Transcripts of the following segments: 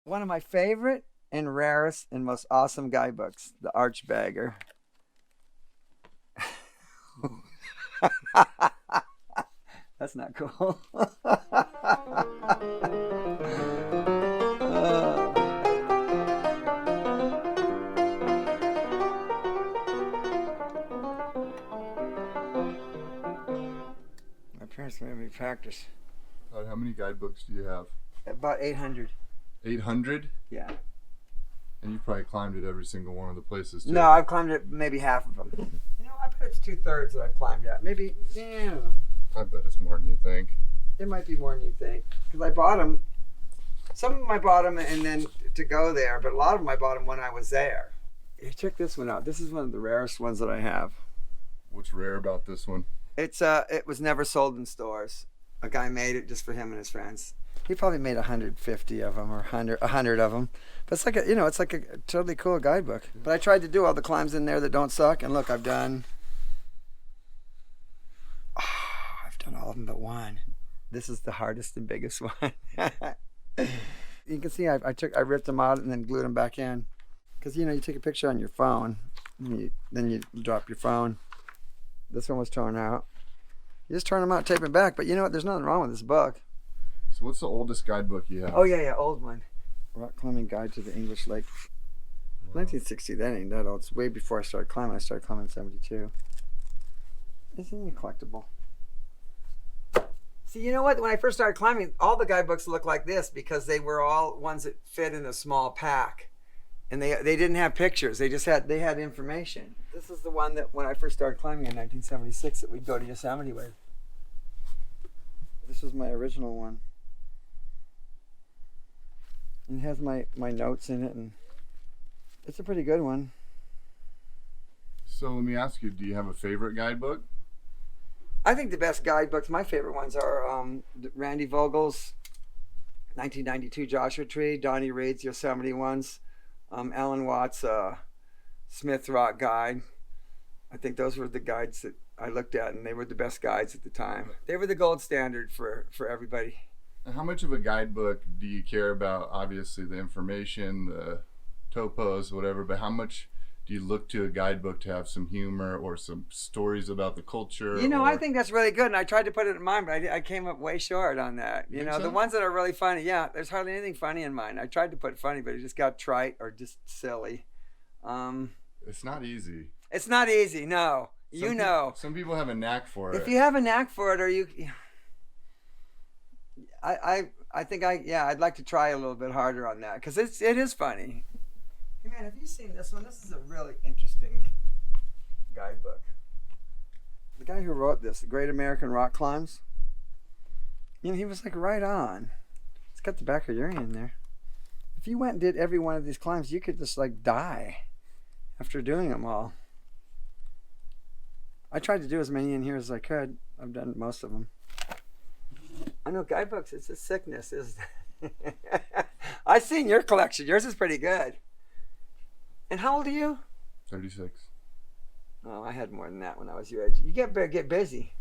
One of my favorite and rarest and most awesome guidebooks, The Archbagger. That's not cool. My parents made me practice. Todd, how many guidebooks do you have? About 800. 800? Yeah. And you probably climbed it every single one of the places too. No, I've climbed it maybe half of them. You know, I bet it's 2/3 that I've climbed it. Maybe, yeah. I bet it's more than you think. It might be more than you think. Because I bought them. Some of them I bought them and then to go there, but a lot of them I bought them when I was there. Hey, check this one out. This is one of the rarest ones that I have. What's rare about this one? It was never sold in stores. A guy made it just for him and his friends. He probably made 150 of them or 100 of them. But it's like it's like a totally cool guidebook. But I tried to do all the climbs in there that don't suck. And look, I've done all of them but one. This is the hardest and biggest one. You can see I ripped them out and then glued them back in. Because you take a picture on your phone, and then you drop your phone. This one was torn out. You just turn them out, tape it back. But you know what? There's nothing wrong with this book. So what's the oldest guidebook you have? Oh yeah, old one. Rock Climbing Guide to the English Lake. Wow. 1960, that ain't that old. It's way before I started climbing. I started climbing in 72. Isn't it collectible? See, you know what? When I first started climbing, all the guidebooks looked like this because they were all ones that fit in a small pack. And they didn't have pictures. They had information. This is the one that when I first started climbing in 1976 that we'd go to Yosemite with. This was my original one. It has my notes in it, and it's a pretty good one. So let me ask you, do you have a favorite guidebook? I think the best guidebooks, my favorite ones are Randy Vogel's 1992 Joshua Tree, Donnie Reed's Yosemite ones, Alan Watts' Smith Rock Guide. I think those were the guides that I looked at, and they were the best guides at the time. They were the gold standard for everybody. How much of a guidebook do you care about? Obviously the information, the topos, whatever, but how much do you look to a guidebook to have some humor or some stories about the culture? I think that's really good, and I tried to put it in mine, but I came up way short on that. The ones that are really funny, yeah, there's hardly anything funny in mine. I tried to put funny, but it just got trite or just silly. It's not easy. It's not easy, no. Some people have a knack for it. If you have a knack for it, or you... I think I'd like to try a little bit harder on that because it is funny. Hey man, have you seen this one? This is a really interesting guidebook. The guy who wrote this, The Great American Rock Climbs, he was like right on. It's got the back of your hand there. If you went and did every one of these climbs, you could just like die after doing them all. I tried to do as many in here as I could. I've done most of them. I know guidebooks, it's a sickness, isn't it? I've seen your collection. Yours is pretty good. And how old are you? 36. Oh, I had more than that when I was your age. You better get busy.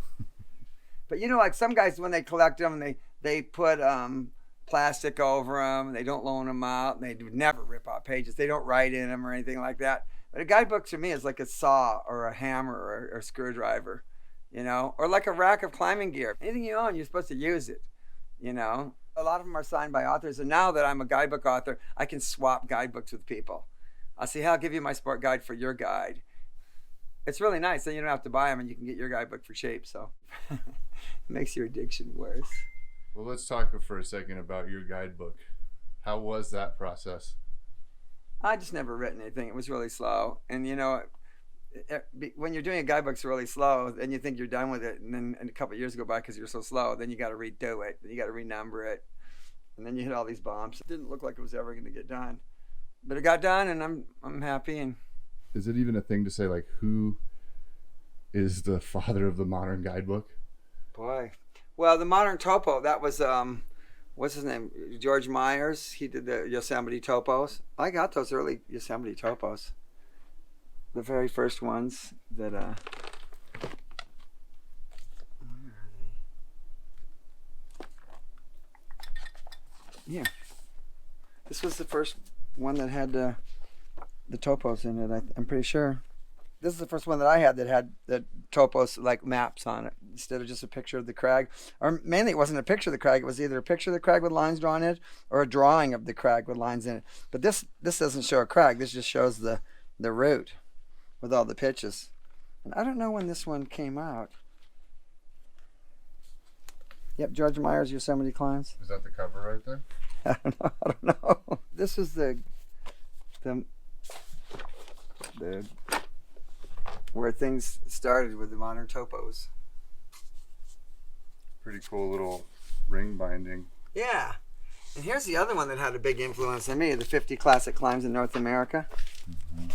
But like some guys, when they collect them, they put plastic over them, and they don't loan them out, and they would never rip out pages. They don't write in them or anything like that. But a guidebook to me is like a saw or a hammer or a screwdriver. Or like a rack of climbing gear. Anything you own, you're supposed to use it, A lot of them are signed by authors, and now that I'm a guidebook author, I can swap guidebooks with people. I'll say, hey, I'll give you my sport guide for your guide. It's really nice, then you don't have to buy them, and you can get your guidebook for cheap, so it makes your addiction worse. Well, let's talk for a second about your guidebook. How was that process? I just never written anything. It was really slow, and when you're doing a guidebook, it's really slow, then you think you're done with it, and then a couple of years go by because you're so slow, then you got to redo it, then you got to renumber it, and then you hit all these bumps. It didn't look like it was ever going to get done, but it got done, and I'm happy. And is it even a thing to say, like, who is the father of the modern guidebook? Boy, well, the modern topo, that was what's his name, George Myers. He did the Yosemite topos. I got those early Yosemite topos. The very first ones that where are they? Yeah. This was the first one that had the topos in it. I'm pretty sure. This is the first one that I had that had the topos like maps on it instead of just a picture of the crag. Or mainly it wasn't a picture of the crag. It was either a picture of the crag with lines drawn in it or a drawing of the crag with lines in it. But this doesn't show a crag. This just shows the route with all the pitches. And I don't know when this one came out. Yep, George Meyer's Yosemite Climbs. Is that the cover right there? I don't know. This was the where things started with the modern topos. Pretty cool little ring binding. Yeah. And here's the other one that had a big influence on me, the 50 Classic Climbs in North America. Mm-hmm.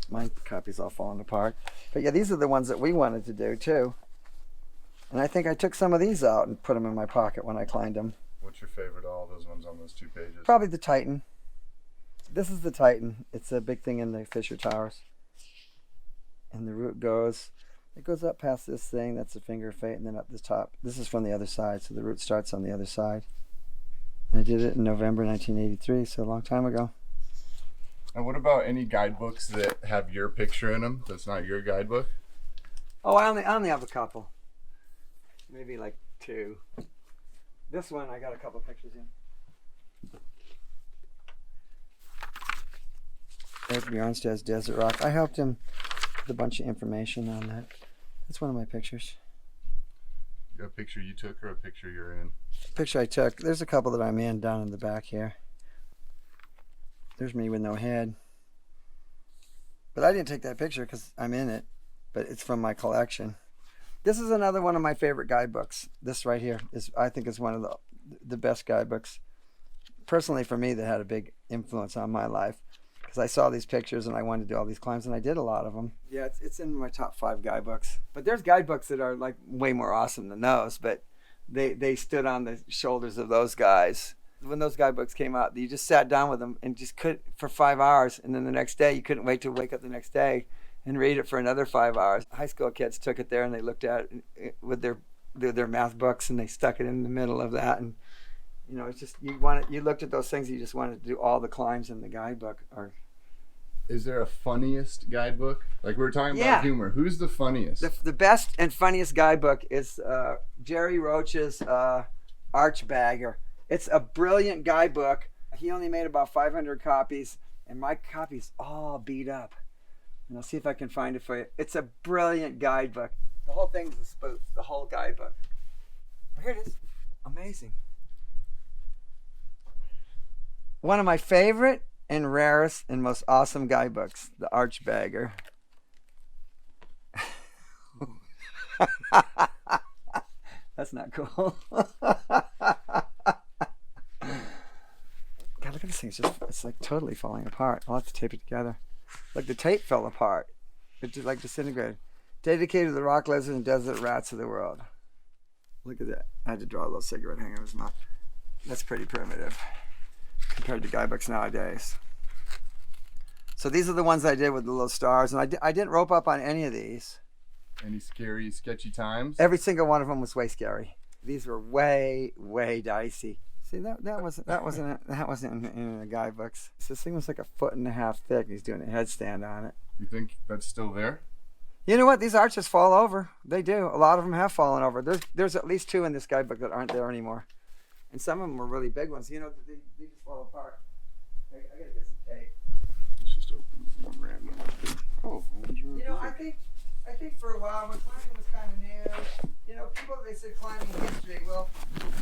My copy's all falling apart. But yeah, these are the ones that we wanted to do too. And I think I took some of these out and put them in my pocket when I climbed them. What's your favorite of all those ones on those 2 pages? Probably the Titan. This is the Titan. It's a big thing in the Fisher Towers. And the route goes, it goes up past this thing, that's the Finger of Fate, and then up the top. This is from the other side, so the route starts on the other side. And I did it in November 1983, so a long time ago. And what about any guidebooks that have your picture in them that's not your guidebook? Oh, I only have a couple. Maybe like 2. This one I got a couple pictures in. Eric Bjornstad's Desert Rock. I helped him with a bunch of information on that. That's one of my pictures. A picture you took or a picture you're in? Picture I took. There's a couple that I'm in down in the back here. There's me with no head. But I didn't take that picture because I'm in it. But it's from my collection. This is another one of my favorite guidebooks. This right here is, I think, is one of the best guidebooks, personally for me, that had a big influence on my life. Because I saw these pictures and I wanted to do all these climbs, and I did a lot of them. Yeah, it's in my top 5 guidebooks. But there's guidebooks that are like way more awesome than those, but they stood on the shoulders of those guys. When those guidebooks came out, you just sat down with them and just could for 5 hours, and then the next day you couldn't wait to wake up the next day and read it for another 5 hours. High school kids took it there and they looked at it with their math books, and they stuck it in the middle of that, and you know, it's just you looked at those things, you just wanted to do all the climbs in the guidebook. Or is there a funniest guidebook? Like we were talking about humor. Who's the funniest? The best and funniest guidebook is Jerry Roach's Archbagger. It's a brilliant guidebook. He only made about 500 copies, and my copy's all beat up. And I'll see if I can find it for you. It's a brilliant guidebook. The whole thing's a spoof, the whole guidebook. Oh, here it is. Amazing. One of my favorite and rarest and most awesome guidebooks, the Archbagger. That's not cool. God, look at this thing. It's like totally falling apart. I'll have to tape it together. Like the tape fell apart. It just like disintegrated. Dedicated to the rock lizards and desert rats of the world. Look at that. I had to draw a little cigarette hanging in his mouth. That's pretty primitive compared to guidebooks nowadays. So these are the ones I did with the little stars, and I didn't rope up on any of these. Any scary, sketchy times? Every single one of them was way scary. These were way, way dicey. See, that wasn't in the guidebooks. So this thing was like 1.5 feet thick. He's doing a headstand on it. You think that's still there? You know what? These arches fall over. They do. A lot of them have fallen over. There's at least 2 in this guidebook that aren't there anymore. And some of them were really big ones. You know, they just fall apart. I gotta get some tape. Let's just open one random. Oh. You know, I think for a while when climbing was kind of new, you know, people, they said climbing history. Well,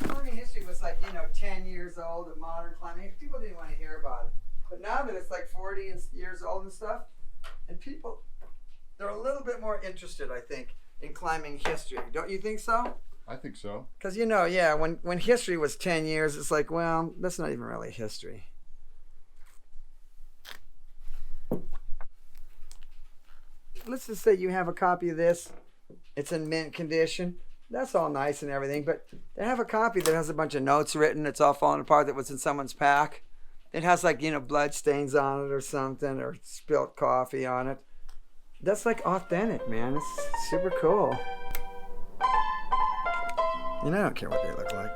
climbing history was like, 10 years old of modern climbing. People didn't want to hear about it. But now that it's like 40 years old and stuff, and people, they're a little bit more interested, I think, in climbing history. Don't you think so? I think so. Because, when history was 10 years, it's like, well, that's not even really history. Let's just say you have a copy of this. It's in mint condition. That's all nice and everything, but they have a copy that has a bunch of notes written. It's all falling apart that was in someone's pack. It has like, blood stains on it or something, or spilt coffee on it. That's like authentic, man. It's super cool. I don't care what they look like.